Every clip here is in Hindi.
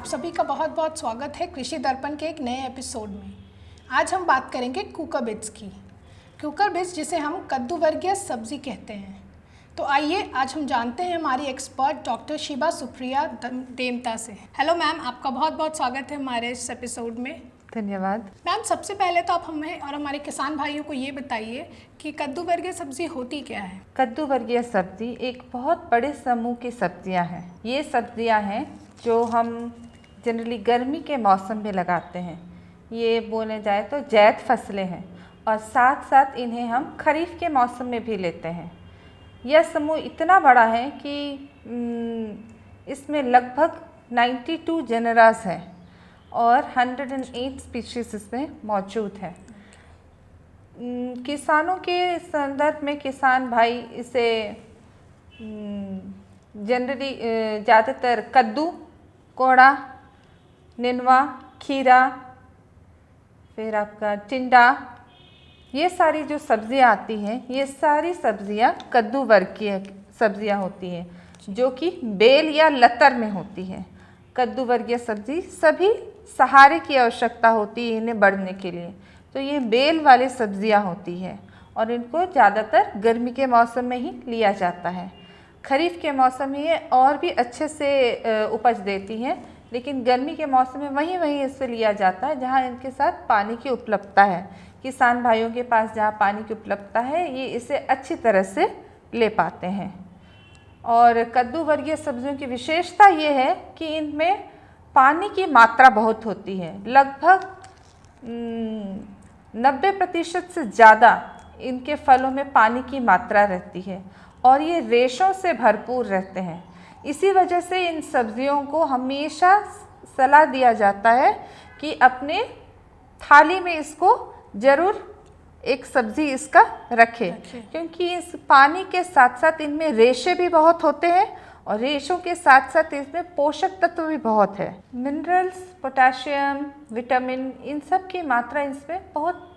आप सभी का बहुत बहुत स्वागत है कृषि दर्पण के एक नए एपिसोड में। आज हम बात करेंगे कुकर बीट्स की। कुकर बीट्स जिसे हम कद्दू वर्गीय सब्जी कहते हैं। तो आइए आज हम जानते हैं हमारी एक्सपर्ट डॉक्टर शिबा सुप्रिया देमता से। हेलो मैम, आपका बहुत बहुत स्वागत है हमारे इस एपिसोड में। धन्यवाद। मैम, सबसे पहले तो आप हमें और हमारे किसान भाइयों को ये बताइए कि कद्दू वर्गीय सब्जी होती क्या है। कद्दू वर्गीय सब्जी एक बहुत बड़े समूह की सब्जियां हैं। ये सब्जियां हैं जो हम जनरली गर्मी के मौसम में लगाते हैं। ये बोले जाए तो ज़ैद फसलें हैं और साथ साथ इन्हें हम खरीफ के मौसम में भी लेते हैं। यह समूह इतना बड़ा है कि इसमें लगभग 92 जेनरास हैं और 108 स्पीशीज़ इसमें मौजूद हैं। किसानों के संदर्भ में किसान भाई इसे जनरली ज़्यादातर कद्दू, कोहड़ा, नेनुआ, खीरा, फिर आपका टिंडा, ये सारी जो सब्जियां आती हैं ये सारी सब्जियां कद्दू वर्ग की सब्जियां होती हैं जो कि बेल या लतर में होती हैं। कद्दू वर्गीय सब्जी सभी सहारे की आवश्यकता होती है इन्हें बढ़ने के लिए, तो ये बेल वाली सब्जियां होती हैं और इनको ज़्यादातर गर्मी के मौसम में ही लिया जाता है। खरीफ के मौसम में ये और भी अच्छे से उपज देती हैं, लेकिन गर्मी के मौसम में वहीं इससे लिया जाता है जहाँ इनके साथ पानी की उपलब्धता है। किसान भाइयों के पास जहाँ पानी की उपलब्धता है ये इसे अच्छी तरह से ले पाते हैं। और कद्दू वर्गीय सब्जियों की विशेषता ये है कि इनमें पानी की मात्रा बहुत होती है। लगभग 90% से ज़्यादा इनके फलों में पानी की मात्रा रहती है और ये रेशों से भरपूर रहते हैं। इसी वजह से इन सब्जियों को हमेशा सलाह दिया जाता है कि अपने थाली में इसको ज़रूर एक सब्ज़ी इसका रखें, क्योंकि इस पानी के साथ साथ इनमें रेशे भी बहुत होते हैं और रेशों के साथ साथ इसमें पोषक तत्व भी बहुत है। मिनरल्स, पोटेशियम, विटामिन, इन सब की मात्रा इसमें बहुत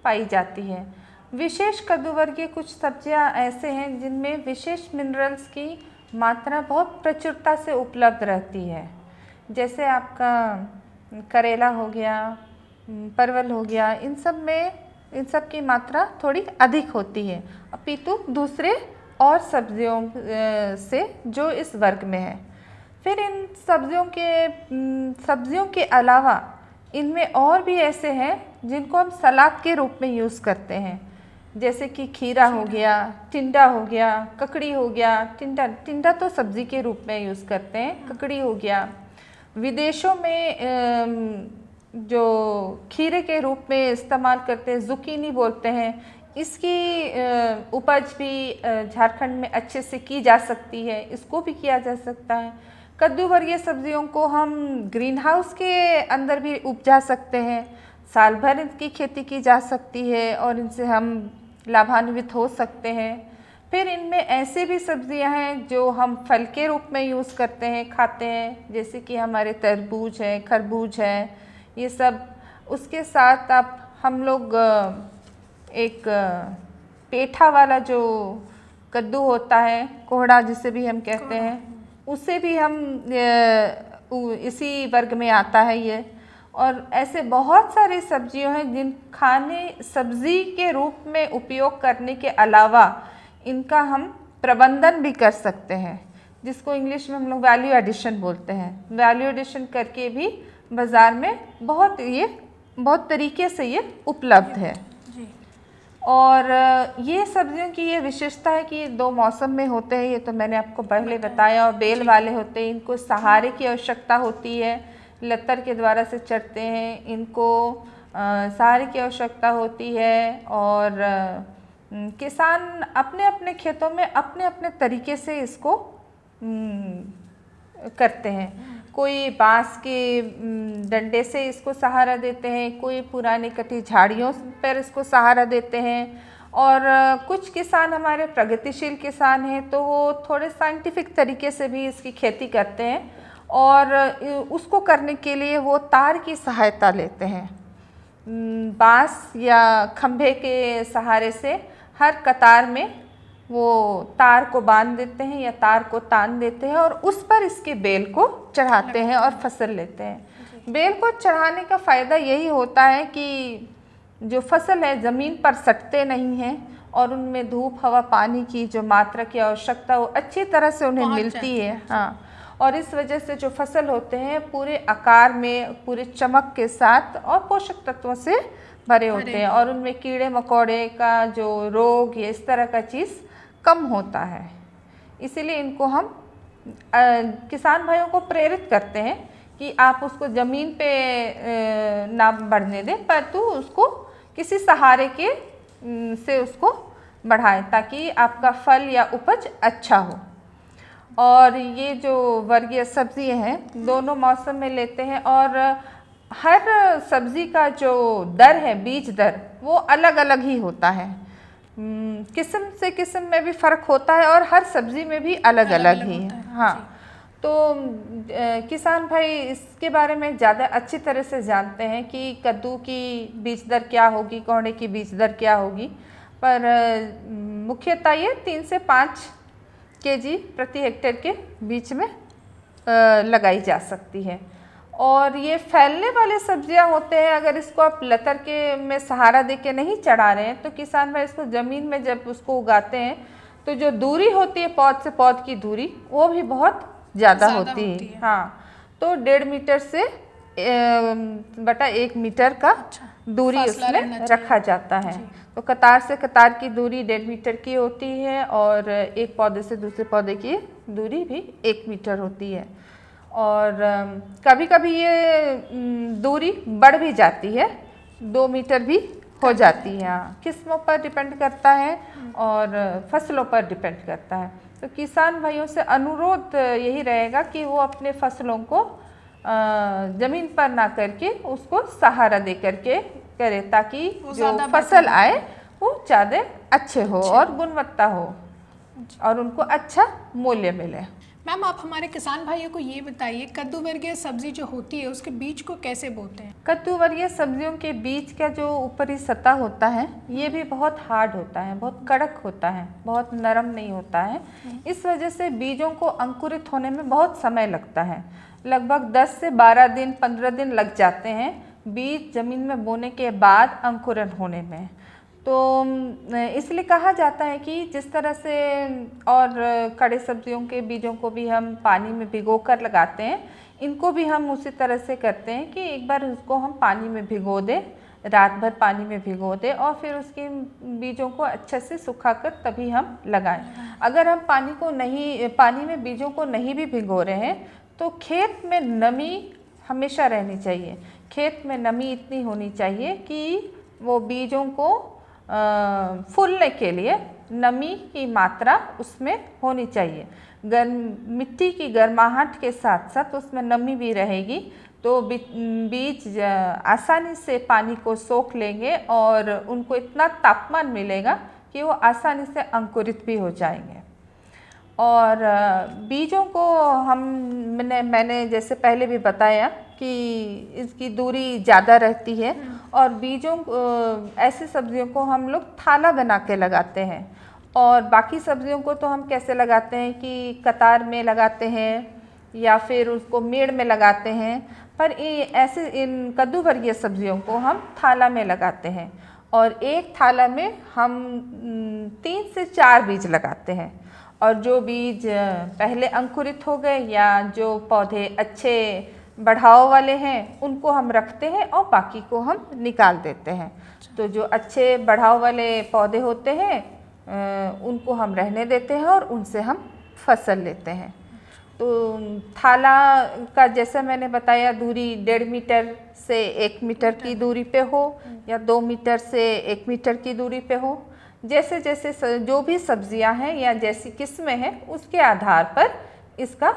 पाई जाती है। विशेष कद्दू वर्गीय कुछ सब्जियां ऐसे हैं जिनमें विशेष मिनरल्स की मात्रा बहुत प्रचुरता से उपलब्ध रहती है, जैसे आपका करेला हो गया, परवल हो गया, इन सब की मात्रा थोड़ी अधिक होती है अपितु दूसरे और सब्जियों से जो इस वर्ग में है। फिर इन सब्जियों के अलावा इनमें और भी ऐसे हैं जिनको हम सलाद के रूप में यूज़ करते हैं, जैसे कि खीरा हो गया, टिंडा हो गया, ककड़ी हो गया। टिंडा तो सब्ज़ी के रूप में यूज़ करते हैं, ककड़ी हो गया। विदेशों में जो खीरे के रूप में इस्तेमाल करते हैं, जुकीनी बोलते हैं, इसकी उपज भी झारखंड में अच्छे से की जा सकती है, इसको भी किया जा सकता है। कद्दू वर्गीय सब्जियों को हम ग्रीन हाउस के अंदर भी उपजा सकते हैं, साल भर इनकी खेती की जा सकती है और इनसे हम लाभान्वित हो सकते हैं। फिर इनमें ऐसे भी सब्जियां हैं जो हम फल के रूप में यूज़ करते हैं, खाते हैं, जैसे कि हमारे तरबूज है, खरबूज है, ये सब। उसके साथ आप हम लोग एक पेठा वाला जो कद्दू होता है, कोहड़ा जिसे भी हम कहते हैं, उसे भी हम इसी वर्ग में आता है ये। और ऐसे बहुत सारी सब्जियां हैं जिन खाने सब्जी के रूप में उपयोग करने के अलावा इनका हम प्रबंधन भी कर सकते हैं, जिसको इंग्लिश में हम लोग वैल्यू एडिशन बोलते हैं। वैल्यू एडिशन करके भी बाज़ार में बहुत तरीके से ये उपलब्ध है। और ये सब्जियों की ये विशेषता है कि ये 2 मौसम में होते हैं, ये तो मैंने आपको पहले बताया। और बेल वाले होते हैं, इनको सहारे की आवश्यकता होती है, लतर के द्वारा से चढ़ते हैं, इनको सहारे की आवश्यकता होती है। और किसान अपने अपने खेतों में अपने अपने तरीके से इसको करते हैं। कोई बांस के डंडे से इसको सहारा देते हैं, कोई पुरानी कटी झाड़ियों पर इसको सहारा देते हैं। और कुछ किसान हमारे प्रगतिशील किसान हैं तो वो थोड़े साइंटिफिक तरीके से भी इसकी खेती करते हैं और उसको करने के लिए वो तार की सहायता लेते हैं। बांस या खंभे के सहारे से हर कतार में वो तार को बांध देते हैं या तार को तान देते हैं और उस पर इसके बेल को चढ़ाते हैं और फसल लेते हैं। बेल को चढ़ाने का फ़ायदा यही होता है कि जो फसल है ज़मीन पर सटते नहीं हैं और उनमें धूप हवा पानी की जो मात्रा की आवश्यकता वो अच्छी तरह से उन्हें मिलती है। हाँ, और इस वजह से जो फसल होते हैं पूरे आकार में, पूरे चमक के साथ और पोषक तत्वों से भरे होते हैं और उनमें कीड़े मकोड़े का जो रोग या इस तरह का चीज़ कम होता है। इसीलिए इनको हम किसान भाइयों को प्रेरित करते हैं कि आप उसको ज़मीन पे ना बढ़ने दें, परंतु उसको किसी सहारे के से उसको बढ़ाएं ताकि आपका फल या उपज अच्छा हो। और ये जो वर्गीय सब्जी हैं दोनों मौसम में लेते हैं और हर सब्जी का जो दर है, बीज दर, वो अलग अलग ही होता है। किस्म से किस्म में भी फ़र्क होता है और हर सब्जी में भी अलग अलग ही है। हाँ, तो किसान भाई इसके बारे में ज़्यादा अच्छी तरह से जानते हैं कि कद्दू की बीज दर क्या होगी, कोहड़े की बीज दर क्या होगी, पर मुख्यतः ये 3 से 5 केजी प्रति हेक्टेयर के बीच में लगाई जा सकती है। और ये फैलने वाले सब्जियां होते हैं, अगर इसको आप लतर के में सहारा दे के नहीं चढ़ा रहे हैं तो किसान भाई इसको ज़मीन में जब उसको उगाते हैं तो जो दूरी होती है पौध से पौध की दूरी वो भी बहुत ज़्यादा होती है। हाँ, तो 1.5 मीटर से बटा 1 मीटर का दूरी उसमें रखा जाता है। तो कतार से कतार की दूरी 1.5 मीटर की होती है और एक पौधे से दूसरे पौधे की दूरी भी 1 मीटर होती है। और कभी कभी ये दूरी बढ़ भी जाती है, 2 मीटर भी हो जाती है। किस्मों पर डिपेंड करता है और फसलों पर डिपेंड करता है। तो किसान भाइयों से अनुरोध यही रहेगा कि वो अपने फसलों को ज़मीन पर ना करके उसको सहारा दे करके करें ताकि जो फसल आए वो ज़्यादा अच्छे हो और गुणवत्ता हो और उनको अच्छा मूल्य मिले। मैम, आप हमारे किसान भाइयों को ये बताइए, कद्दू वर्गीय सब्जी जो होती है उसके बीज को कैसे बोते हैं? कद्दू वर्गीय सब्जियों के बीज का जो ऊपरी सतह होता है ये भी बहुत हार्ड होता है, बहुत कड़क होता है, बहुत नरम नहीं होता है। इस वजह से बीजों को अंकुरित होने में बहुत समय लगता है, लगभग 10 से 12 दिन 15 दिन लग जाते हैं बीज ज़मीन में बोने के बाद अंकुरन होने में। तो इसलिए कहा जाता है कि जिस तरह से और कड़े सब्जियों के बीजों को भी हम पानी में भिगो कर लगाते हैं, इनको भी हम उसी तरह से करते हैं कि एक बार उसको हम पानी में भिगो दें, रात भर पानी में भिगो दें और फिर उसके बीजों को अच्छे से सुखाकर तभी हम लगाएं। अगर हम पानी में बीजों को नहीं भी भिगो रहे हैं तो खेत में नमी हमेशा रहनी चाहिए। खेत में नमी इतनी होनी चाहिए कि वो बीजों को फूलने के लिए नमी की मात्रा उसमें होनी चाहिए। मिट्टी की गर्माहट के साथ साथ उसमें नमी भी रहेगी तो बीज आसानी से पानी को सोख लेंगे और उनको इतना तापमान मिलेगा कि वो आसानी से अंकुरित भी हो जाएंगे। और बीजों को मैंने जैसे पहले भी बताया कि इसकी दूरी ज़्यादा रहती है और बीजों ऐसी सब्जियों को हम लोग थाला बना के लगाते हैं और बाकी सब्जियों को तो हम कैसे लगाते हैं कि कतार में लगाते हैं या फिर उसको मेड़ में लगाते हैं, पर इन कद्दू वर्गीय सब्जियों को हम थाला में लगाते हैं और एक थाला में हम 3 से 4 बीज लगाते हैं और जो बीज पहले अंकुरित हो गए या जो पौधे अच्छे बढ़ाव वाले हैं उनको हम रखते हैं और बाकी को हम निकाल देते हैं। तो जो अच्छे बढ़ाव वाले पौधे होते हैं उनको हम रहने देते हैं और उनसे हम फसल लेते हैं। तो थाला का जैसे मैंने बताया दूरी 1.5 मीटर से 1 मीटर की दूरी पे हो या 2 मीटर से 1 मीटर की दूरी पे हो। जैसे जैसे जो भी सब्जियां हैं या जैसी किस्में हैं उसके आधार पर इसका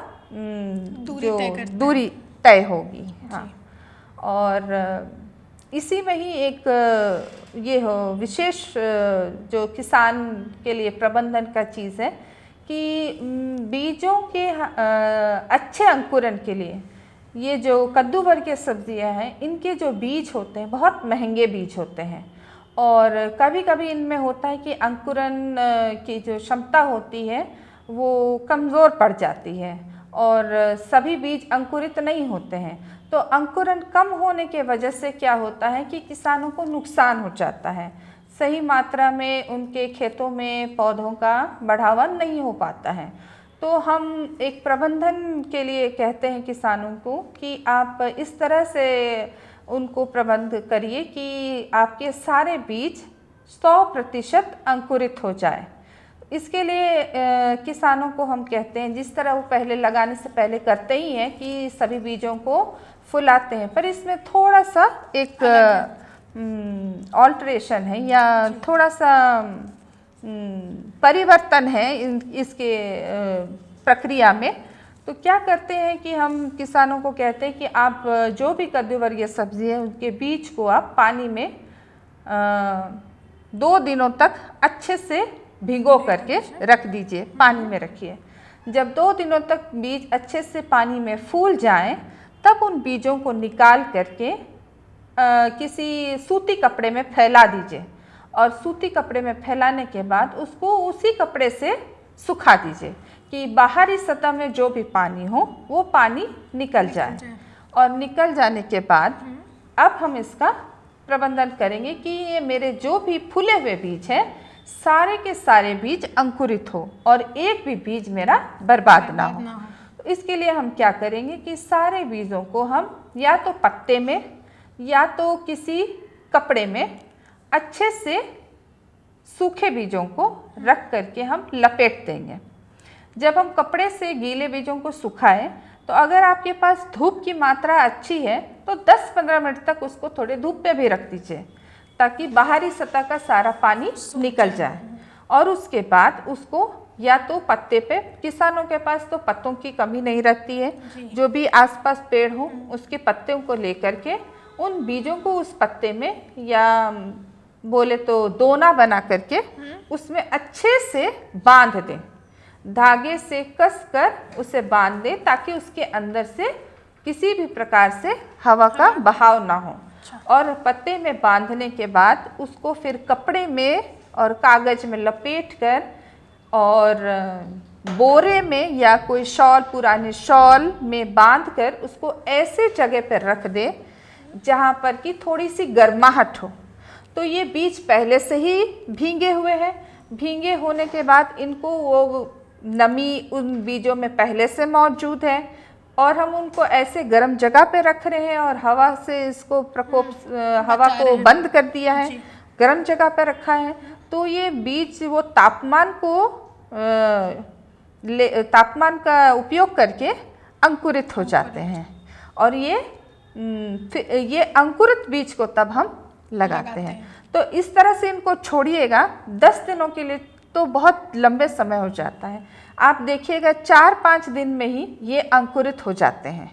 दूरी तय होगी। हाँ, और इसी में ही एक ये हो विशेष जो किसान के लिए प्रबंधन का चीज़ है कि बीजों के अच्छे अंकुरन के लिए ये जो कद्दू वर्गीय सब्जियां हैं इनके जो बीज होते हैं बहुत महंगे बीज होते हैं और कभी कभी इनमें होता है कि अंकुरन की जो क्षमता होती है वो कमज़ोर पड़ जाती है और सभी बीज अंकुरित नहीं होते हैं। तो अंकुरन कम होने के वजह से क्या होता है कि किसानों को नुकसान हो जाता है, सही मात्रा में उनके खेतों में पौधों का बढ़ावा नहीं हो पाता है। तो हम एक प्रबंधन के लिए कहते हैं किसानों को कि आप इस तरह से उनको प्रबंध करिए कि आपके सारे बीज 100% अंकुरित हो जाए। इसके लिए किसानों को हम कहते हैं, जिस तरह वो पहले लगाने से पहले करते ही हैं कि सभी बीजों को फुलाते हैं, पर इसमें थोड़ा सा एक ऑल्ट्रेशन है या थोड़ा सा परिवर्तन है इसके प्रक्रिया में। तो क्या करते हैं कि हम किसानों को कहते हैं कि आप जो भी कद्दू वर्गीय सब्जी है उनके बीज को आप पानी में 2 दिनों तक अच्छे से भिगो करके रख दीजिए, पानी में रखिए। जब 2 दिनों तक बीज अच्छे से पानी में फूल जाएं, तब उन बीजों को निकाल करके किसी सूती कपड़े में फैला दीजिए और सूती कपड़े में फैलाने के बाद उसको उसी कपड़े से सुखा दीजिए कि बाहरी सतह में जो भी पानी हो वो पानी निकल जाए। और निकल जाने के बाद अब हम इसका प्रबंधन करेंगे कि ये मेरे जो भी फूले हुए बीज हैं सारे के सारे बीज अंकुरित हो और एक भी बीज मेरा बर्बाद ना हो। तो इसके लिए हम क्या करेंगे कि सारे बीजों को हम या तो पत्ते में या तो किसी कपड़े में अच्छे से सूखे बीजों को रख करके हम लपेट देंगे। जब हम कपड़े से गीले बीजों को सुखाएं तो अगर आपके पास धूप की मात्रा अच्छी है तो 10-15 मिनट तक उसको थोड़े धूप पे भी रख दीजिए ताकि बाहरी सतह का सारा पानी निकल जाए। और उसके बाद उसको या तो पत्ते पे, किसानों के पास तो पत्तों की कमी नहीं रहती है, जो भी आसपास पेड़ हो उसके पत्तों को लेकर के उन बीजों को उस पत्ते में या बोले तो दोना बना करके उसमें अच्छे से बांध दें, धागे से कस कर उसे बांध दें ताकि उसके अंदर से किसी भी प्रकार से हवा का बहाव ना हो। और पत्ते में बांधने के बाद उसको फिर कपड़े में और कागज में लपेट कर और बोरे में या कोई शॉल, पुराने शॉल में बांध कर उसको ऐसे जगह पर रख दे जहाँ पर कि थोड़ी सी गर्माहट हो। तो ये बीज पहले से ही भींगे हुए हैं, भींगे होने के बाद इनको वो नमी उन बीजों में पहले से मौजूद है और हम उनको ऐसे गर्म जगह पे रख रहे हैं और हवा से इसको प्रकोप हवा को बंद कर दिया है, गर्म जगह पे रखा है। तो ये बीज वो तापमान का उपयोग करके अंकुरित हो जाते हैं और ये अंकुरित बीज को तब हम लगाते हैं। तो इस तरह से इनको छोड़िएगा 10 दिनों के लिए, तो बहुत लंबे समय हो जाता है। आप देखिएगा 4-5 दिन में ही ये अंकुरित हो जाते हैं।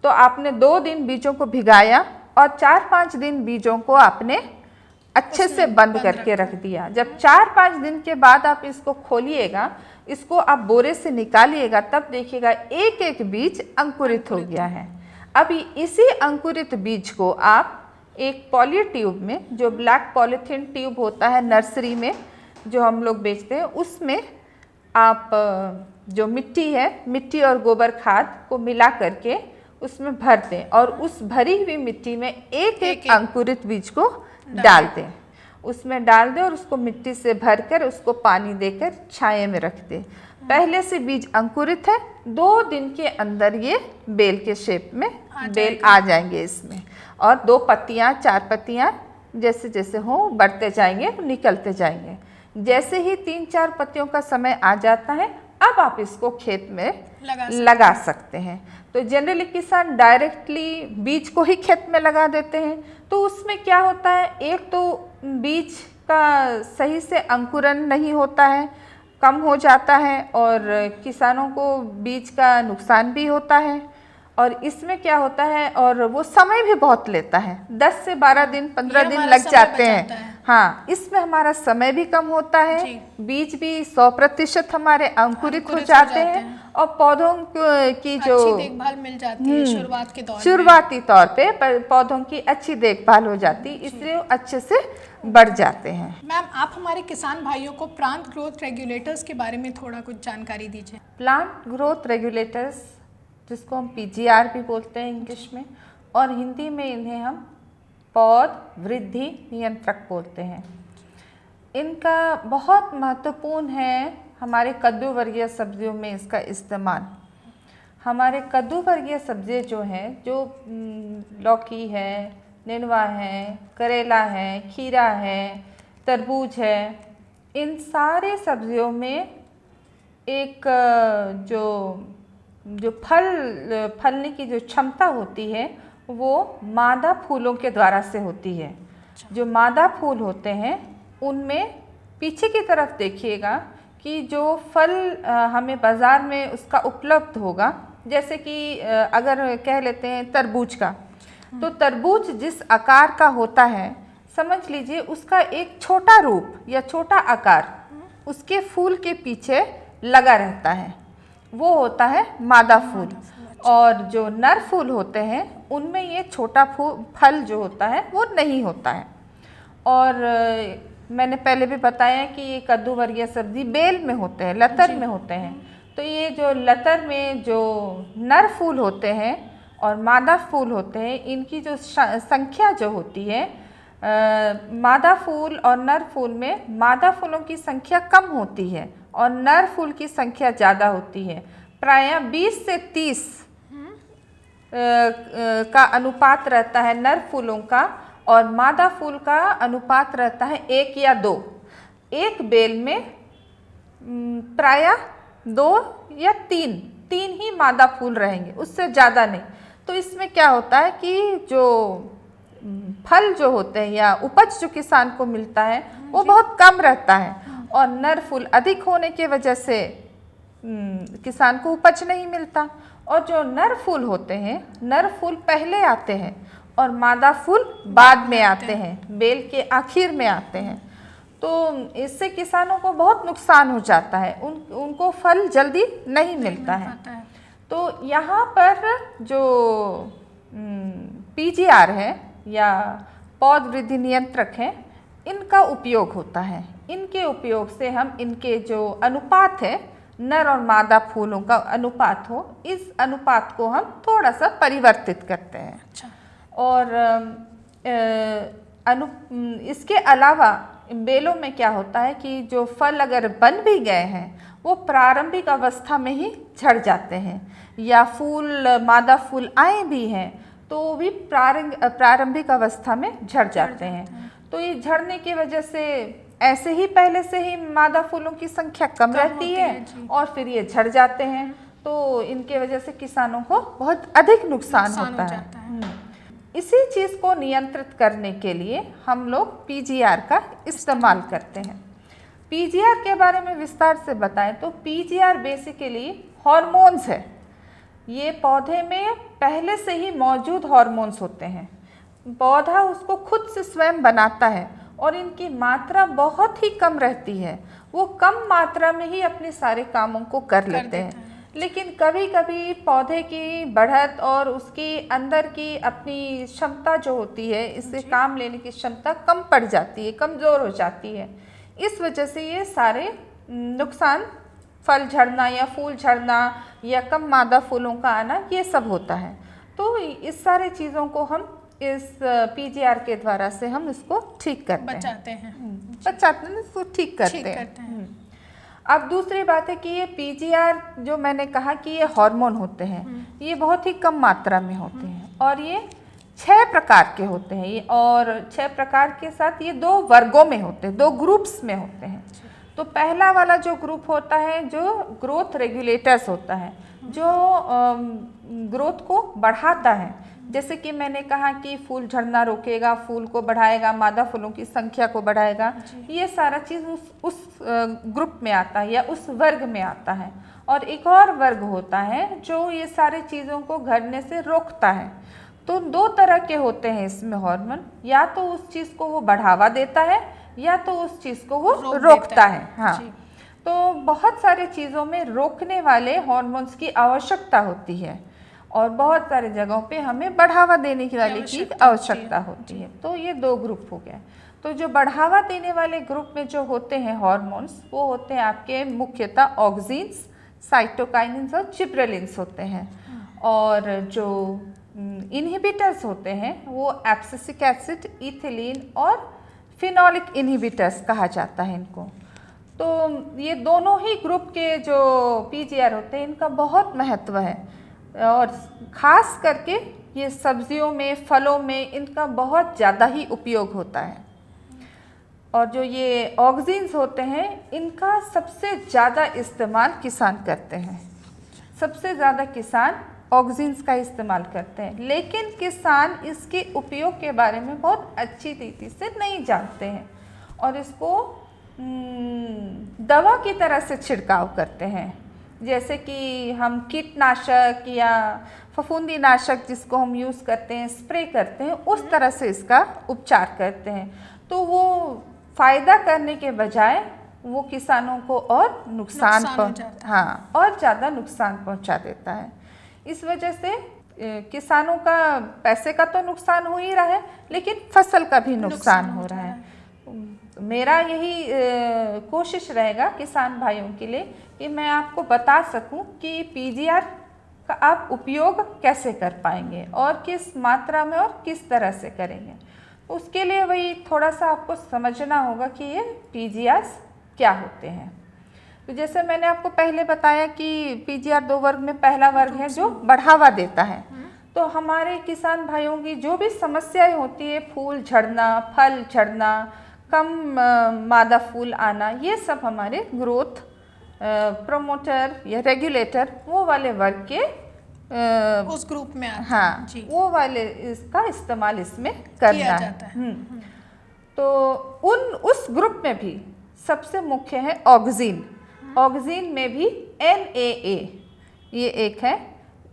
तो आपने 2 दिन बीजों को भिगाया और 4-5 दिन बीजों को आपने अच्छे से बंद करके रख दिया। जब 4-5 दिन के बाद आप इसको खोलिएगा, इसको आप बोरे से निकालिएगा, तब देखिएगा एक एक बीज अंकुरित हो गया है। अभी इसी अंकुरित बीज को आप एक पॉली ट्यूब में, जो ब्लैक पॉलीथीन ट्यूब होता है नर्सरी में जो हम लोग बेचते हैं, उसमें आप जो मिट्टी है, मिट्टी और गोबर खाद को मिला करके उसमें भर दें और उस भरी हुई मिट्टी में एक एक अंकुरित बीज को डाल दें, उसमें डाल दें और उसको मिट्टी से भरकर उसको पानी देकर छाया में रख दें। पहले से बीज अंकुरित है, 2 दिन के अंदर ये बेल के शेप में बेल आ जाएंगे इसमें और 2 पत्तियाँ 4 पत्तियाँ जैसे जैसे हो बढ़ते जाएंगे, निकलते जाएंगे। जैसे ही 3-4 पत्तियों का समय आ जाता है, अब आप इसको खेत में लगा सकते हैं। तो जनरली किसान डायरेक्टली बीज को ही खेत में लगा देते हैं, तो उसमें क्या होता है, एक तो बीज का सही से अंकुरन नहीं होता है, कम हो जाता है और किसानों को बीज का नुकसान भी होता है और इसमें क्या होता है, और वो समय भी बहुत लेता है, 10 से 12 दिन 15 दिन लग जाते हैं। हाँ, इसमें हमारा समय भी कम होता है, बीज भी 100% हमारे अंकुरित हो जाते हैं और पौधों की जो देखभाल मिल जाती है शुरुआत के दौर में। शुरुआती तौर पे पौधों की अच्छी देखभाल हो जाती है, इसलिए वो अच्छे से बढ़ जाते हैं। मैम, आप हमारे किसान भाइयों को प्लांट ग्रोथ रेगुलेटर्स के बारे में थोड़ा कुछ जानकारी दीजिए। प्लांट ग्रोथ रेगुलेटर्स, जिसको हम PGR भी बोलते हैं इंग्लिश में, और हिंदी में इन्हें हम पौध वृद्धि नियंत्रक बोलते हैं। इनका बहुत महत्वपूर्ण है हमारे कद्दू वर्गीय सब्जियों में इसका इस्तेमाल। हमारे कद्दू वर्गीय सब्जी जो हैं, जो लौकी है, नेनुआ है, करेला है, खीरा है, तरबूज है, इन सारे सब्जियों में एक जो फलने की जो क्षमता होती है वो मादा फूलों के द्वारा से होती है। जो मादा फूल होते हैं उनमें पीछे की तरफ देखिएगा कि जो फल हमें बाज़ार में उसका उपलब्ध होगा, जैसे कि अगर कह लेते हैं तरबूज का, तो तरबूज जिस आकार का होता है, समझ लीजिए उसका एक छोटा रूप या छोटा आकार उसके फूल के पीछे लगा रहता है, वो होता है मादा फूल। और जो नर फूल होते हैं उनमें ये छोटा फल जो होता है वो नहीं होता है। और मैंने पहले भी बताया कि ये कद्दू वर्गीय सब्जी बेल में होते हैं, लतर में होते हैं। तो ये जो लतर में जो नर फूल होते हैं और मादा फूल होते हैं, इनकी जो संख्या जो होती है, मादा फूल और नर फूल में मादा फूलों की संख्या कम होती है और नर फूल की संख्या ज़्यादा होती है। प्रायः 20 से 30 का अनुपात रहता है नर फूलों का, और मादा फूल का अनुपात रहता है 1 या 2। एक बेल में प्रायः 2 या 3 ही मादा फूल रहेंगे, उससे ज़्यादा नहीं। तो इसमें क्या होता है कि जो फल जो होते हैं या उपज जो किसान को मिलता है वो बहुत कम रहता है, और नर फूल अधिक होने की वजह से किसान को उपज नहीं मिलता। और जो नर फूल होते हैं, नर फूल पहले आते हैं और मादा फूल बाद में आते हैं, बेल के आखिर में आते हैं। तो इससे किसानों को बहुत नुकसान हो जाता है, उनको फल जल्दी नहीं मिलता है। तो यहाँ पर जो PGR है या पौध वृद्धि नियंत्रक है, इनका उपयोग होता है। इनके उपयोग से हम इनके जो अनुपात है, नर और मादा फूलों का अनुपात हो, इस अनुपात को हम थोड़ा सा परिवर्तित करते हैं। अच्छा। और इसके अलावा बेलों में क्या होता है कि जो फल अगर बन भी गए हैं वो प्रारंभिक अवस्था में ही झड़ जाते हैं, या फूल मादा फूल आए भी हैं तो वो भी प्रारंभिक अवस्था में झड़ जाते हैं। तो ये झड़ने की वजह से ऐसे ही पहले से ही मादा फूलों की संख्या कम रहती है और फिर ये झड़ जाते हैं। तो इनके वजह से किसानों को बहुत अधिक नुकसान होता है। इसी चीज़ को नियंत्रित करने के लिए हम लोग PGR का इस्तेमाल करते हैं। PGR के बारे में विस्तार से बताएं तो PGR बेसिकली हॉर्मोन्स है। ये पौधे में पहले से ही मौजूद हॉर्मोन्स होते हैं, पौधा उसको खुद से स्वयं बनाता है और इनकी मात्रा बहुत ही कम रहती है। वो कम मात्रा में ही अपने सारे कामों को कर लेते हैं। लेकिन कभी कभी पौधे की बढ़त और उसकी अंदर की अपनी क्षमता जो होती है, इससे काम लेने की क्षमता कम पड़ जाती है, कमज़ोर हो जाती है। इस वजह से ये सारे नुकसान, फल झड़ना या फूल झड़ना या कम मादा फूलों का आना, ये सब होता है। तो इस सारे चीज़ों को हम इस PGR के द्वारा से हम इसको ठीक करते हैं, बचाते हैं, इसको ठीक करते हैं। अब दूसरी बात है कि ये PGR जो मैंने कहा कि ये हार्मोन होते हैं, ये बहुत ही कम मात्रा में होते हैं और ये 6 प्रकार के होते हैं। ये और 6 प्रकार के साथ ये 2 वर्गों में होते हैं, 2 ग्रुप्स में होते हैं। तो पहला वाला जो ग्रुप होता है जो ग्रोथ रेगुलेटर्स होता है, जो ग्रोथ को बढ़ाता है, जैसे कि मैंने कहा कि फूल झड़ना रोकेगा, फूल को बढ़ाएगा, मादा फूलों की संख्या को बढ़ाएगा, ये सारा चीज़ उस ग्रुप में आता है या उस वर्ग में आता है। और एक और वर्ग होता है जो ये सारे चीज़ों को घटने से रोकता है। तो दो तरह के होते हैं इसमें हार्मोन, या तो उस चीज़ को वो बढ़ावा देता है या तो उस चीज़ को वो रोकता है। हाँ, तो बहुत सारे चीज़ों में रोकने वाले हार्मोन्स की आवश्यकता होती है और बहुत सारे जगहों पे हमें बढ़ावा देने की वाले की आवश्यकता होती है। तो ये दो ग्रुप हो गए। तो जो बढ़ावा देने वाले ग्रुप में जो होते हैं हार्मोन्स, वो होते हैं आपके मुख्यतः ऑक्सीन्स, साइटोकाइनिन्स और जिब्रेलिन्स होते हैं। और जो इनहिबिटर्स होते हैं वो एब्सिसिक एसिड, इथिलीन और फिनोलिक इनहिबिटर्स कहा जाता है इनको। तो ये दोनों ही ग्रुप के जो पीजीआर होते हैं इनका बहुत महत्व है और ख़ास करके ये सब्जियों में, फलों में इनका बहुत ज़्यादा ही उपयोग होता है। और जो ये ऑक्सीन्स होते हैं इनका सबसे ज़्यादा इस्तेमाल किसान करते हैं। सबसे ज़्यादा किसान ऑक्सीन्स का इस्तेमाल करते हैं, लेकिन किसान इसके उपयोग के बारे में बहुत अच्छी रीति से नहीं जानते हैं और इसको दवा की तरह से छिड़काव करते हैं। जैसे कि हम कीटनाशक या फफूंदी नाशक जिसको हम यूज़ करते हैं, स्प्रे करते हैं, उस तरह से इसका उपचार करते हैं। तो वो फ़ायदा करने के बजाय वो किसानों को और नुकसान और ज़्यादा नुकसान पहुंचा देता है। इस वजह से किसानों का पैसे का तो नुकसान हो ही रहा है, लेकिन फसल का भी नुकसान हो रहा है। मेरा यही कोशिश रहेगा किसान भाइयों के लिए कि मैं आपको बता सकूं कि पीजीआर का आप उपयोग कैसे कर पाएंगे और किस मात्रा में और किस तरह से करेंगे। उसके लिए वही थोड़ा सा आपको समझना होगा कि ये पीजीआर्स क्या होते हैं। तो जैसे मैंने आपको पहले बताया कि पीजीआर दो वर्ग में पहला वर्ग है जो बढ़ावा देता है। तो हमारे किसान भाइयों की जो भी समस्याएं होती है, फूल झड़ना, फल झड़ना, कम मादा फूल आना, ये सब हमारे ग्रोथ प्रोमोटर या रेगुलेटर वो वाले वर्ग के उस ग्रुप में आते हाँ जी। वो वाले इसका इस्तेमाल इसमें करना है। तो उस ग्रुप में भी सबसे मुख्य है ऑक्सीन। ऑक्सीन में भी NAA ये एक है,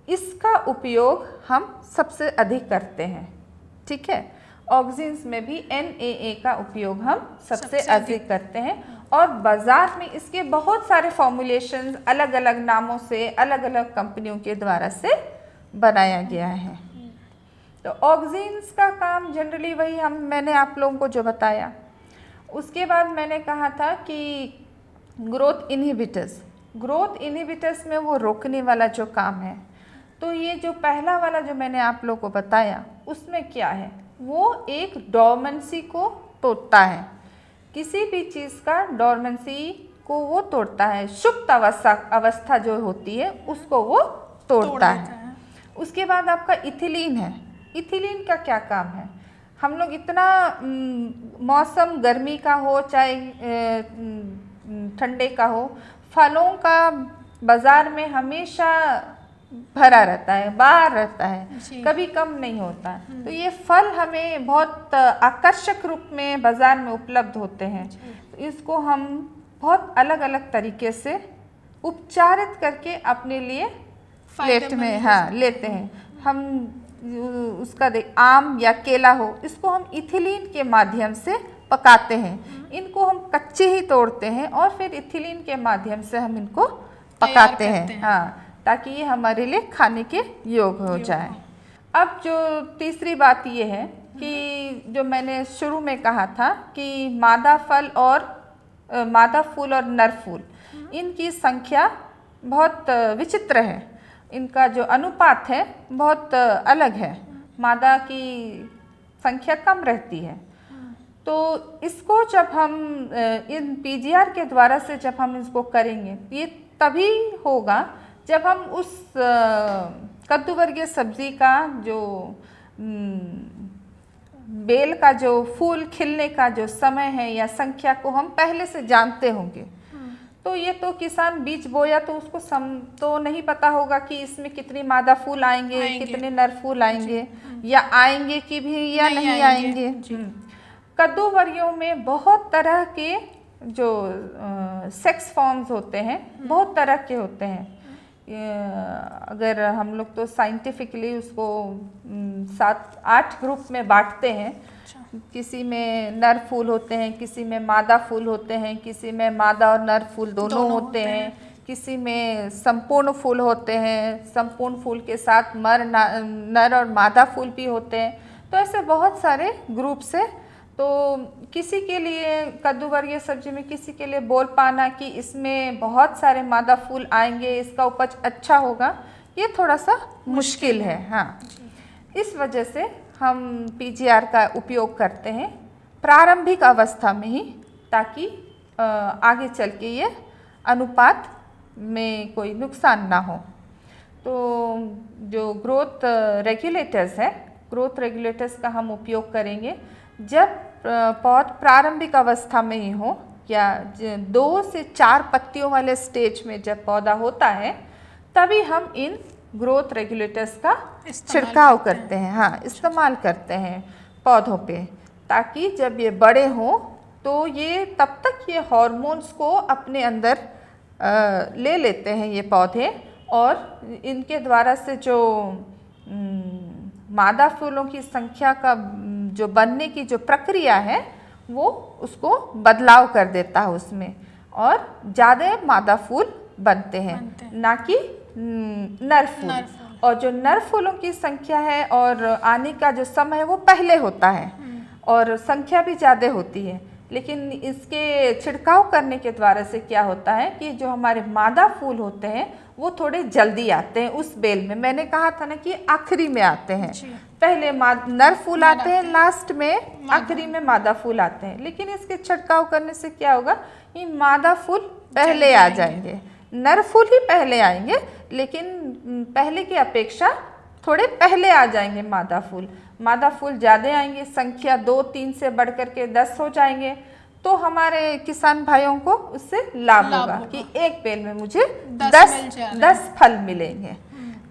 इसका उपयोग हम सबसे अधिक करते हैं। ठीक है, ऑक्सीन्स में भी NAA का उपयोग हम सबसे अधिक करते हैं और बाज़ार में इसके बहुत सारे फॉर्मुलेशंस अलग अलग नामों से, अलग अलग कंपनियों के द्वारा से बनाया गया है। तो ऑक्सीन्स का काम जनरली वही मैंने आप लोगों को जो बताया। उसके बाद मैंने कहा था कि ग्रोथ इनहिबिटर्स में वो रोकने वाला जो काम है। तो ये जो पहला वाला जो मैंने आप लोगों को बताया उसमें क्या है, वो एक डोरमेंसी को तोड़ता है। किसी भी चीज़ का डोरमेंसी को वो तोड़ता है, सुप्त अवस्था जो होती है उसको वो तोड़ता है। उसके बाद आपका इथिलीन है। इथिलीन का क्या काम है, हम लोग इतना मौसम गर्मी का हो चाहे ठंडे का हो, फलों का बाज़ार में हमेशा भरा रहता है, बाहर रहता है, कभी कम नहीं होता। तो ये फल हमें बहुत आकर्षक रूप में बाज़ार में उपलब्ध होते हैं। तो इसको हम बहुत अलग अलग तरीके से उपचारित करके अपने लिए प्लेट में लेते हैं। हम उसका आम या केला हो, इसको हम इथिलीन के माध्यम से पकाते हैं। इनको हम कच्चे ही तोड़ते हैं और फिर इथिलीन के माध्यम से हम इनको पकाते हैं। हाँ, ताकि ये हमारे लिए खाने के योग्य हो जाए। अब जो तीसरी बात ये है कि जो मैंने शुरू में कहा था कि मादा फूल और नर फूल, इनकी संख्या बहुत विचित्र है। इनका जो अनुपात है बहुत अलग है, मादा की संख्या कम रहती है। तो इसको जब हम इन पीजीआर के द्वारा से जब हम इसको करेंगे, ये तभी होगा जब हम उस कद्दू वर्गीय सब्जी का जो बेल का जो फूल खिलने का जो समय है या संख्या को हम पहले से जानते होंगे। तो तो ये तो किसान बीज बोया तो उसको तो नहीं पता होगा कि इसमें कितनी मादा फूल आएंगे, कितने नर फूल आएंगे, या आएंगे कि भी या नहीं आएंगे। कद्दू वर्गियों में बहुत तरह के जो सेक्स फॉर्म्स होते हैं, बहुत तरह के होते हैं। अगर हम लोग तो साइंटिफिकली उसको 7-8 ग्रुप में बांटते हैं। किसी में नर फूल होते हैं, किसी में मादा फूल होते हैं, किसी में मादा और नर फूल दोनों होते हैं, किसी में संपूर्ण फूल होते हैं, संपूर्ण फूल के साथ नर और मादा फूल भी होते हैं। तो ऐसे बहुत सारे ग्रुप्स हैं। तो किसी के लिए कद्दू वर्गीय सब्जी में किसी के लिए बोल पाना कि इसमें बहुत सारे मादा फूल आएंगे, इसका उपज अच्छा होगा, ये थोड़ा सा मुश्किल है। हाँ, इस वजह से हम पीजीआर का उपयोग करते हैं प्रारंभिक अवस्था में ही, ताकि आगे चल के ये अनुपात में कोई नुकसान ना हो। तो जो ग्रोथ रेगुलेटर्स है, ग्रोथ रेगुलेटर्स का हम उपयोग करेंगे जब पौध प्रारंभिक अवस्था में ही हो, या 2 से 4 पत्तियों वाले स्टेज में जब पौधा होता है, तभी हम इन ग्रोथ रेगुलेटर्स का छिड़काव करते हैं। हाँ, इस्तेमाल करते हैं पौधों पे, ताकि जब ये बड़े हों तो ये तब तक ये हार्मोन्स को अपने अंदर ले लेते हैं ये पौधे, और इनके द्वारा से जो मादा फूलों की संख्या का जो बनने की जो प्रक्रिया है, वो उसको बदलाव कर देता है उसमें, और ज़्यादा मादा फूल बनते हैं, ना कि नर फूल। और जो नर फूलों की संख्या है और आने का जो समय है वो पहले होता है, और संख्या भी ज़्यादा होती है। लेकिन इसके छिड़काव करने के द्वारा से क्या होता है कि जो हमारे मादा फूल होते हैं वो थोड़े जल्दी आते हैं उस बेल में। मैंने कहा था ना कि आखिरी में आते हैं, पहले नर फूल आते हैं, लास्ट में आखिरी में मादा फूल आते हैं। लेकिन इसके छिड़काव करने से क्या होगा, ये मादा फूल पहले आ जाएंगे, नर फूल ही पहले आएंगे, लेकिन पहले की अपेक्षा थोड़े पहले आ जाएंगे मादा फूल। मादा फूल ज़्यादा आएंगे, संख्या 2-3 से बढ़ कर के 10 हो जाएंगे। तो हमारे किसान भाइयों को उससे लाभ होगा कि एक बेल में मुझे 10 फल मिलेंगे।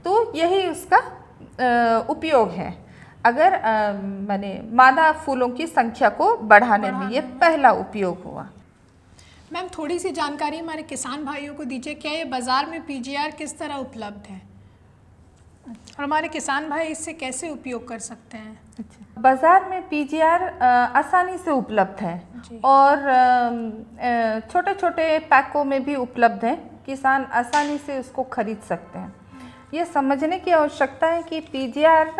तो यही उसका उपयोग है, अगर माने मादा फूलों की संख्या को बढ़ाने में ये पहला उपयोग हुआ। मैम, थोड़ी सी जानकारी हमारे किसान भाइयों को दीजिए, क्या ये बाज़ार में पीजीआर किस तरह उपलब्ध है और हमारे किसान भाई इससे कैसे उपयोग कर सकते हैं? अच्छा, बाज़ार में पीजीआर आसानी से उपलब्ध है, और छोटे छोटे पैकों में भी उपलब्ध है, किसान आसानी से उसको खरीद सकते हैं। ये समझने की आवश्यकता है कि पीजीआर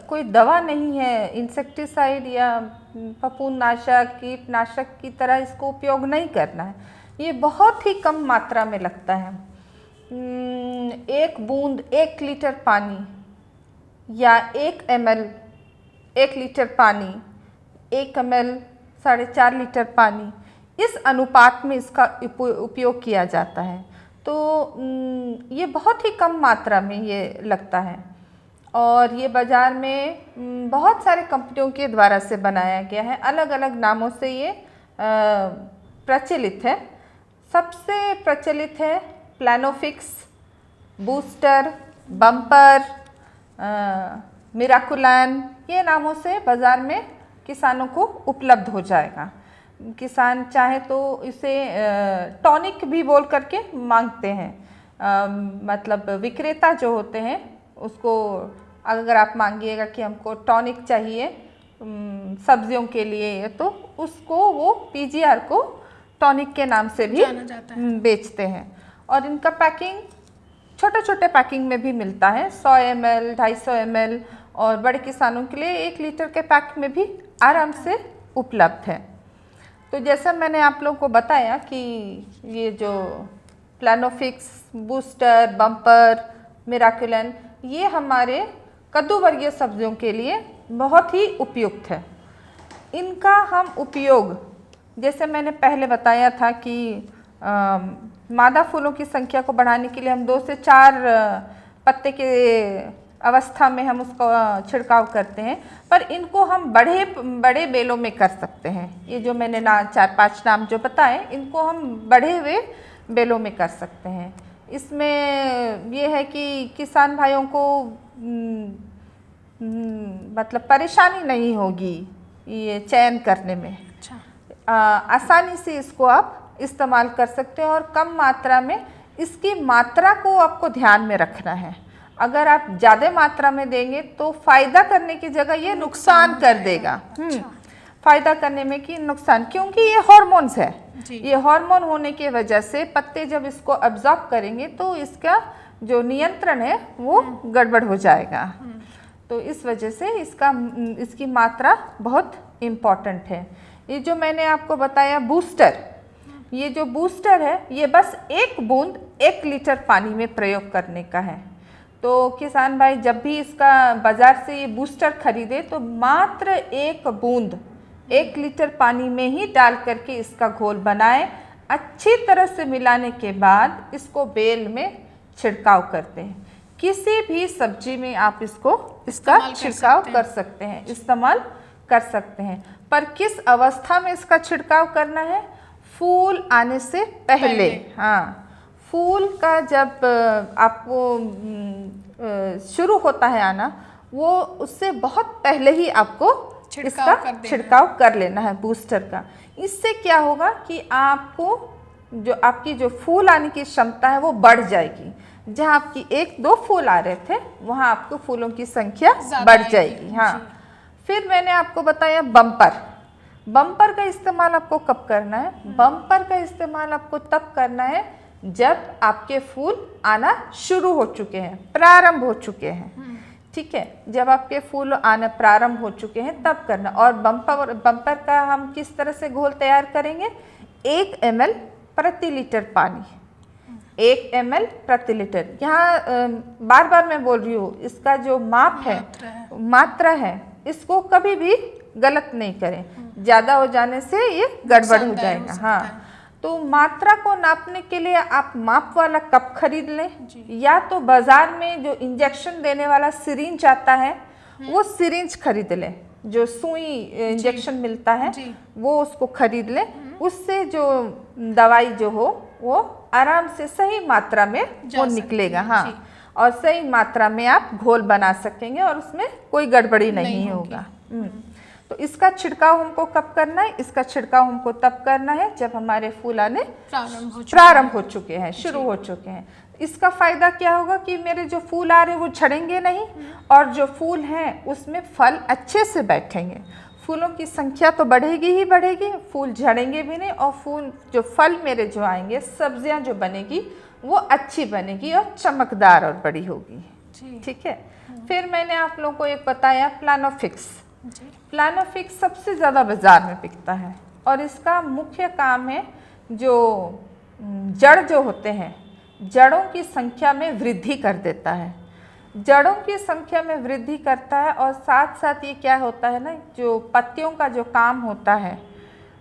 कोई दवा नहीं है, इंसेक्टिसाइड या फफूंदनाशक, कीटनाशक की तरह इसको उपयोग नहीं करना है। ये बहुत ही कम मात्रा में लगता है। 1 बूंद 1 लीटर पानी, या 1 ml 1 लीटर पानी, 1 ml 4.5 लीटर पानी, इस अनुपात में इसका उपयोग किया जाता है। तो ये बहुत ही कम मात्रा में ये लगता है, और ये बाज़ार में बहुत सारे कंपनियों के द्वारा से बनाया गया है, अलग अलग नामों से ये प्रचलित है। सबसे प्रचलित है प्लानोफिक्स, बूस्टर, बम्पर, मिराकुलान, ये नामों से बाज़ार में किसानों को उपलब्ध हो जाएगा। किसान चाहे तो इसे टॉनिक भी बोल करके मांगते हैं, मतलब विक्रेता जो होते हैं उसको अगर आप मांगिएगा कि हमको टॉनिक चाहिए सब्जियों के लिए, तो उसको वो पीजीआर को टॉनिक के नाम से भी बेचते हैं। और इनका पैकिंग छोटे छोटे पैकिंग में भी मिलता है, 100 ml, 250 ml, और बड़े किसानों के लिए 1 लीटर के पैक में भी आराम से उपलब्ध है। तो जैसा मैंने आप लोगों को बताया कि ये जो प्लानोफिक्स, बूस्टर, बम्पर, मिराकुलन, ये हमारे कद्दू वर्गीय सब्जियों के लिए बहुत ही उपयुक्त है। इनका हम उपयोग, जैसे मैंने पहले बताया था कि मादा फूलों की संख्या को बढ़ाने के लिए हम 2 से 4 पत्ते के अवस्था में हम उसको छिड़काव करते हैं, पर इनको हम बड़े बड़े बेलों में कर सकते हैं। ये जो मैंने 4-5 नाम जो बताए, इनको हम बढ़े हुए बेलों में कर सकते हैं। इसमें ये है कि किसान भाइयों को मतलब परेशानी नहीं होगी ये चयन करने में। अच्छा। आसानी से इसको आप इस्तेमाल कर सकते हैं और कम मात्रा में। इसकी मात्रा को आपको ध्यान में रखना है। अगर आप ज़्यादा मात्रा में देंगे तो फ़ायदा करने की जगह ये नुकसान कर देगा। फ़ायदा करने में कि नुकसान, क्योंकि ये हार्मोन्स है। ये हार्मोन होने की वजह से पत्ते जब इसको अब्जॉर्ब करेंगे तो इसका जो नियंत्रण है वो गड़बड़ हो जाएगा। तो इस वजह से इसकी मात्रा बहुत इम्पॉर्टेंट है। ये जो मैंने आपको बताया बूस्टर, ये जो बूस्टर है ये बस 1 बूंद 1 लीटर पानी में प्रयोग करने का है। तो किसान भाई जब भी इसका बाज़ार से ये बूस्टर खरीदे तो मात्र 1 बूंद 1 लीटर पानी में ही डाल करके इसका घोल बनाएं। अच्छी तरह से मिलाने के बाद इसको बेल में छिड़काव करते हैं। किसी भी सब्जी में आप इसका छिड़काव कर सकते हैं, इस्तेमाल कर सकते हैं। पर किस अवस्था में इसका छिड़काव करना है? फूल आने से पहले। हाँ, फूल का जब आपको शुरू होता है आना, वो उससे बहुत पहले ही आपको इसका छिड़काव कर लेना है बूस्टर का। इससे क्या होगा कि आपकी जो फूल आने की क्षमता है वो बढ़ जाएगी। जहाँ आपकी 1-2 फूल आ रहे थे वहाँ आपको फूलों की संख्या बढ़ जाएगी। हाँ, फिर मैंने आपको बताया बम्पर का इस्तेमाल आपको कब करना है? बम्पर का इस्तेमाल आपको तब करना है जब आपके फूल आना शुरू हो चुके हैं, प्रारंभ हो चुके हैं। ठीक है, जब आपके फूल आना प्रारंभ हो चुके हैं तब करना। और बम्पर का हम किस तरह से घोल तैयार करेंगे? 1 ml प्रति लीटर पानी, 1 ml प्रति लीटर। यहाँ बार बार मैं बोल रही हूँ, इसका जो माप है, मात्रा है, इसको कभी भी गलत नहीं करें। ज़्यादा हो जाने से ये गड़बड़ हो जाएगा। हाँ, तो मात्रा को नापने के लिए आप माप वाला कप खरीद लें, या तो बाजार में जो इंजेक्शन देने वाला सिरिंज आता है वो सिरिंज खरीद लें। जो सुई इंजेक्शन मिलता है वो उसको खरीद लें। उससे जो दवाई जो हो वो आराम से सही मात्रा में वो निकलेगा। हाँ, और सही मात्रा में आप घोल बना सकेंगे और उसमें कोई गड़बड़ी नहीं होगा। तो इसका छिड़काव हमको कब करना है? इसका छिड़काव हमको तब करना है जब हमारे फूल आने प्रारंभ हो चुके हैं, शुरू हो चुके हैं। इसका फायदा क्या होगा कि मेरे जो फूल आ रहे हैं वो झड़ेंगे नहीं, और जो फूल हैं उसमें फल अच्छे से बैठेंगे। फूलों की संख्या तो बढ़ेगी ही बढ़ेगी, फूल झड़ेंगे भी नहीं, और जो फल मेरे जो आएंगे, सब्जियां जो बनेगी वो अच्छी बनेगी और चमकदार और बड़ी होगी। ठीक है। फिर मैंने आप लोगों को एक बताया प्लानोफिक्स। प्लानोफिक्स सबसे ज़्यादा बाज़ार में बिकता है और इसका मुख्य काम है जो जड़ जो होते हैं, जड़ों की संख्या में वृद्धि कर देता है। जड़ों की संख्या में वृद्धि करता है और साथ साथ ये क्या होता है ना, जो पत्तियों का जो काम होता है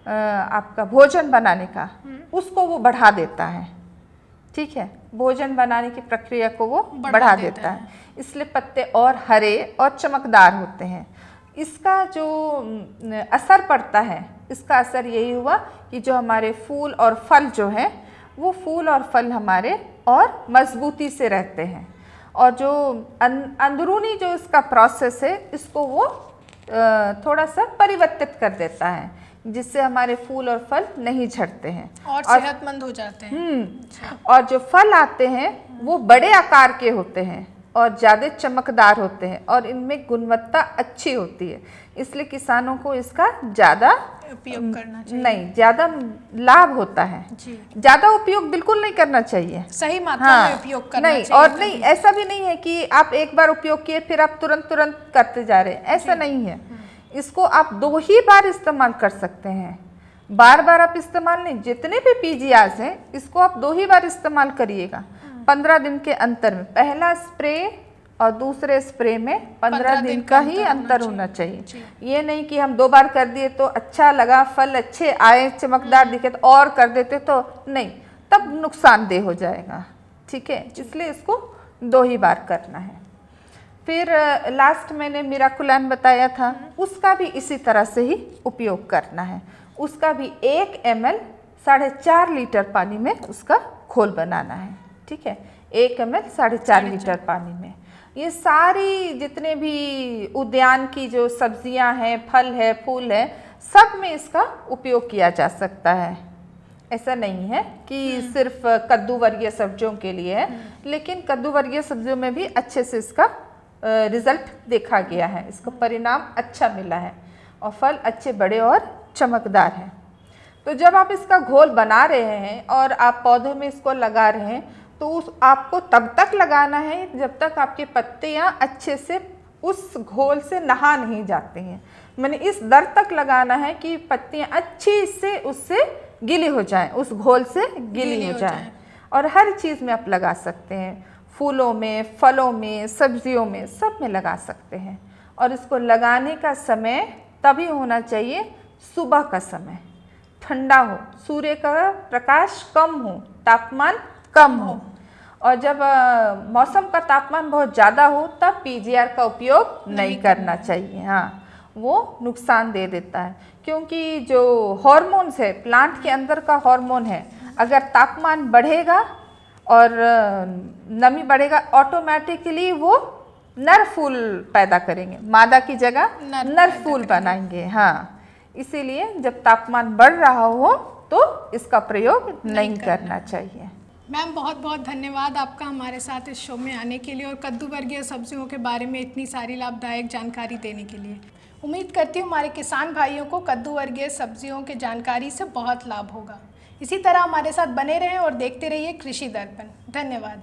आपका भोजन बनाने का, उसको वो बढ़ा देता है। ठीक है, भोजन बनाने की प्रक्रिया को वो बढ़ा देता है, इसलिए पत्ते और हरे और चमकदार होते हैं। इसका जो असर पड़ता है, इसका असर यही हुआ कि जो हमारे फूल और फल जो हैं, वो फूल और फल हमारे और मजबूती से रहते हैं, और जो अंदरूनी जो इसका प्रोसेस है, इसको वो थोड़ा सा परिवर्तित कर देता है, जिससे हमारे फूल और फल नहीं झड़ते हैं और सेहतमंद हो जाते हैं। और जो फल आते हैं वो बड़े आकार के होते हैं और ज़्यादा चमकदार होते हैं और इनमें गुणवत्ता अच्छी होती है, इसलिए किसानों को इसका ज़्यादा उपयोग करना चाहिए। नहीं, ज़्यादा लाभ होता है। ज़्यादा उपयोग बिल्कुल नहीं करना चाहिए, सही मात्रा में उपयोग करना नहीं चाहिए। और नहीं, ऐसा भी नहीं है कि आप एक बार उपयोग किए फिर आप तुरंत करते जा रहे हैं, ऐसा नहीं है। इसको आप 2 ही बार इस्तेमाल कर सकते हैं, बार बार आप इस्तेमाल नहीं। जितने भी पीजीआर्स हैं इसको आप 2 ही बार इस्तेमाल करिएगा 15 दिन के अंतर में। पहला स्प्रे और दूसरे स्प्रे में 15 दिन का ही अंतर होना चाहिए। ये नहीं कि हम 2 बार कर दिए तो अच्छा लगा, फल अच्छे आए, चमकदार दिखे तो और कर देते, तो नहीं, तब नुकसानदेह हो जाएगा। ठीक है, इसलिए इसको 2 ही बार करना है। फिर लास्ट मैंने मिराकुलान बताया था, उसका भी इसी तरह से ही उपयोग करना है। उसका भी 1 ml 4.5 लीटर पानी में उसका घोल बनाना है। ठीक है, 1 ml 4.5 लीटर पानी में। ये सारी जितने भी उद्यान की जो सब्जियां हैं, फल है, फूल है, सब में इसका उपयोग किया जा सकता है। ऐसा नहीं है कि सिर्फ कद्दू वर्गीय सब्जियों के लिए है, लेकिन कद्दू वर्गीय सब्जियों में भी अच्छे से इसका रिजल्ट देखा गया है, इसका परिणाम अच्छा मिला है और फल अच्छे बड़े और चमकदार हैं। तो जब आप इसका घोल बना रहे हैं और आप पौधों में इसको लगा रहे हैं, तो आपको तब तक लगाना है जब तक आपके पत्तियां अच्छे से उस घोल से नहा नहीं जाते हैं। मैंने इस दर तक लगाना है कि पत्तियां अच्छी से उससे गीली हो जाएं, उस घोल से गीली हो जाएं। और हर चीज़ में आप लगा सकते हैं, फूलों में, फलों में, सब्जियों में, सब में लगा सकते हैं। और इसको लगाने का समय तभी होना चाहिए सुबह का समय, ठंडा हो, सूर्य का प्रकाश कम हो, तापमान कम हो। और जब मौसम का तापमान बहुत ज़्यादा हो तब पीजीआर का उपयोग नहीं करना चाहिए। हाँ, वो नुकसान दे देता है, क्योंकि जो हॉर्मोन्स है, प्लांट के अंदर का हार्मोन है, अगर तापमान बढ़ेगा और नमी बढ़ेगा, ऑटोमेटिकली वो नर फूल पैदा करेंगे, मादा की जगह नर फूल बनाएंगे। हाँ, इसीलिए जब तापमान बढ़ रहा हो तो इसका प्रयोग नहीं करना चाहिए। मैम बहुत बहुत धन्यवाद आपका हमारे साथ इस शो में आने के लिए और कद्दू वर्गीय सब्जियों के बारे में इतनी सारी लाभदायक जानकारी देने के लिए। उम्मीद करती हूँ हमारे किसान भाइयों को कद्दू वर्गीय सब्जियों की जानकारी से बहुत लाभ होगा। इसी तरह हमारे साथ बने रहें और देखते रहिए कृषि दर्पण। धन्यवाद।